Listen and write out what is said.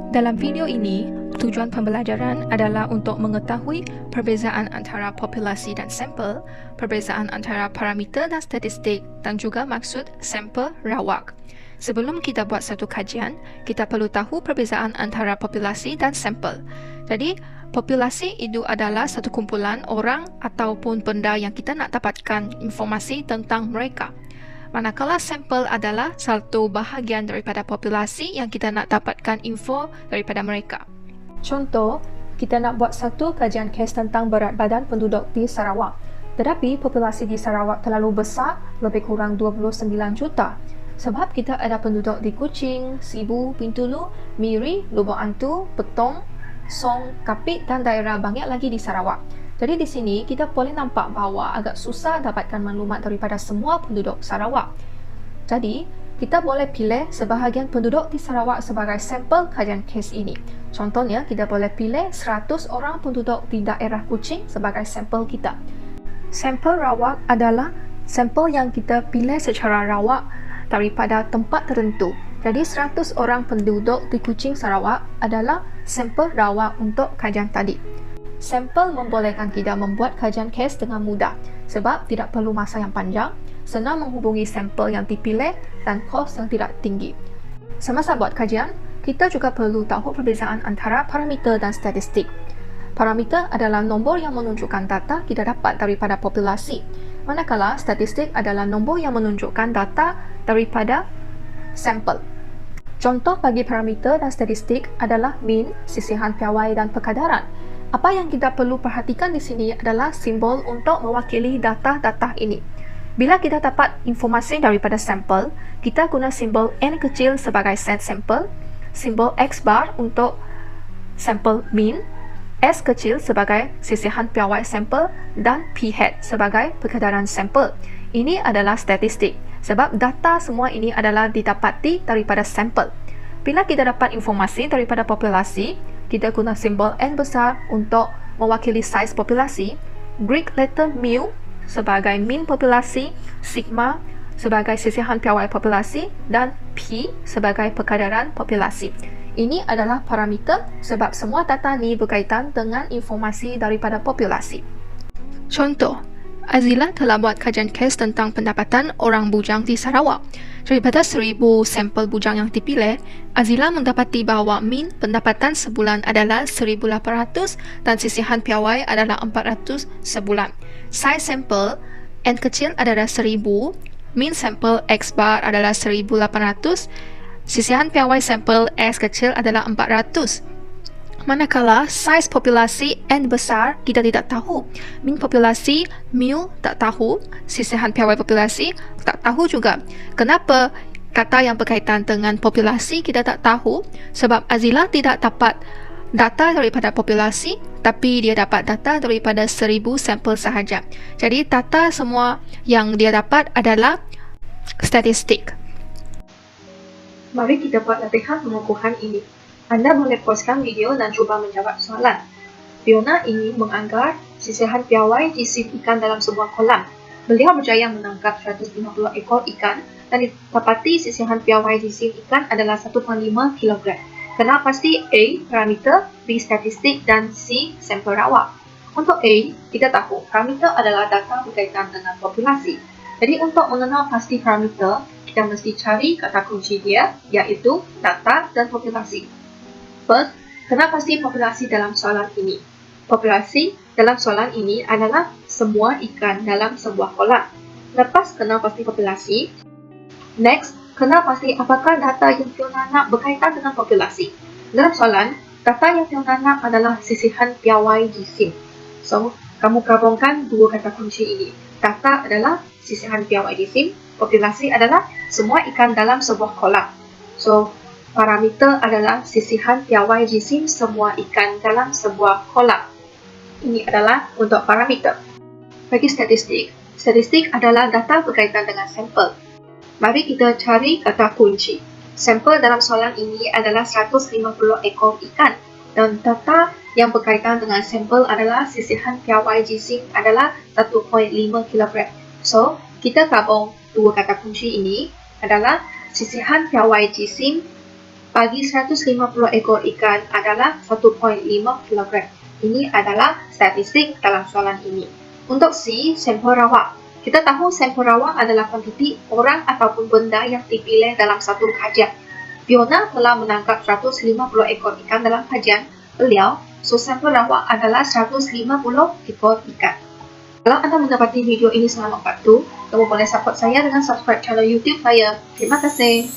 Dalam video ini, tujuan pembelajaran adalah untuk mengetahui perbezaan antara populasi dan sampel, perbezaan antara parameter dan statistik dan juga maksud sampel rawak. Sebelum kita buat satu kajian, kita perlu tahu perbezaan antara populasi dan sampel. Jadi, populasi itu adalah satu kumpulan orang ataupun benda yang kita nak dapatkan informasi tentang mereka. Manakala sampel adalah satu bahagian daripada populasi yang kita nak dapatkan info daripada mereka. Contoh, kita nak buat satu kajian kes tentang berat badan penduduk di Sarawak. Tetapi populasi di Sarawak terlalu besar, lebih kurang 29 juta. Sebab kita ada penduduk di Kuching, Sibu, Bintulu, Miri, Lubuk Antu, Petong, Song, Kapit dan daerah banyak lagi di Sarawak. Jadi di sini kita boleh nampak bahawa agak susah dapatkan maklumat daripada semua penduduk Sarawak. Jadi, kita boleh pilih sebahagian penduduk di Sarawak sebagai sampel kajian kes ini. Contohnya, kita boleh pilih 100 orang penduduk di daerah Kuching sebagai sampel kita. Sampel rawak adalah sampel yang kita pilih secara rawak daripada tempat tertentu. Jadi 100 orang penduduk di Kuching Sarawak adalah sampel rawak untuk kajian tadi. Sampel membolehkan kita membuat kajian kes dengan mudah sebab tidak perlu masa yang panjang, senang menghubungi sampel yang dipilih dan kos yang tidak tinggi. Semasa buat kajian, kita juga perlu tahu perbezaan antara parameter dan statistik. Parameter adalah nombor yang menunjukkan data kita dapat daripada populasi, manakala statistik adalah nombor yang menunjukkan data daripada sampel. Contoh bagi parameter dan statistik adalah mean, sisihan piawai dan perkadaran. Apa yang kita perlu perhatikan di sini adalah simbol untuk mewakili data-data ini. Bila kita dapat informasi daripada sampel, kita guna simbol N kecil sebagai set sampel, simbol X bar untuk sampel mean, S kecil sebagai sisihan piawai sampel dan P hat sebagai perkadaran sampel. Ini adalah statistik sebab data semua ini adalah didapati daripada sampel. Bila kita dapat informasi daripada populasi, kita guna simbol N besar untuk mewakili saiz populasi, Greek letter mu sebagai mean populasi, sigma sebagai sisihan piawai populasi dan P sebagai perkadaran populasi. Ini adalah parameter sebab semua data ni berkaitan dengan informasi daripada populasi. Contoh, Azila telah buat kajian kes tentang pendapatan orang bujang di Sarawak. Daripada 1,000 sampel bujang yang dipilih, Azila mendapati bahawa mean pendapatan sebulan adalah 1,800 dan sisihan piawai adalah 400 sebulan. Saiz sampel N kecil adalah 1,000, mean sampel X bar adalah 1,800, sisihan piawai sampel S kecil adalah 400. Manakala saiz populasi N besar kita tidak tahu, mean populasi mu tak tahu, sisihan piawai populasi tak tahu juga. Kenapa kata yang berkaitan dengan populasi kita tak tahu? Sebab Azila tidak dapat data daripada populasi, tapi dia dapat data daripada 1,000 sampel sahaja. Jadi data semua yang dia dapat adalah statistik. Mari kita buat latihan pengukuhan ini. Anda boleh poskan video dan cuba menjawab soalan. Fiona ingin menganggar sisihan piawai jisim ikan dalam sebuah kolam. Beliau berjaya menangkap 150 ekor ikan dan didapati sisihan piawai jisim ikan adalah 1.5 kg. Kenal pasti A. Parameter, B. Statistik dan C. Sampel rawak. Untuk A, kita tahu parameter adalah data berkaitan dengan populasi. Jadi untuk mengenal pasti parameter, kita mesti cari kata kunci dia, iaitu data dan populasi. First, kenal pasti populasi dalam soalan ini. Populasi dalam soalan ini adalah semua ikan dalam sebuah kolam. Lepas kenal pasti populasi, next, kenal pasti apakah data yang Fiona nak berkaitan dengan populasi. Dalam soalan, data yang Fiona nak adalah sisihan piawai jisim. So, kamu gabungkan dua kata kunci ini. Data adalah sisihan piawai jisim, populasi adalah semua ikan dalam sebuah kolam. So, parameter adalah sisihan piawai jisim semua ikan dalam sebuah kolam. Ini adalah untuk parameter. Bagi statistik, statistik adalah data berkaitan dengan sampel. Mari kita cari kata kunci. Sampel dalam soalan ini adalah 150 ekor ikan dan data yang berkaitan dengan sampel adalah sisihan piawai jisim adalah 1.5 kg. So, kita gabung dua kata kunci ini adalah sisihan piawai jisim bagi 150 ekor ikan adalah 1.5 kg. Ini adalah statistik dalam soalan ini. Untuk C, sampel rawak. Kita tahu sampel rawak adalah kuantiti orang ataupun benda yang dipilih dalam satu kajian. Fiona telah menangkap 150 ekor ikan dalam kajian beliau, so sampel rawak adalah 150 ekor ikan. Kalau anda mendapati video ini sangat membantu, kamu boleh support saya dengan subscribe channel YouTube saya. Terima kasih.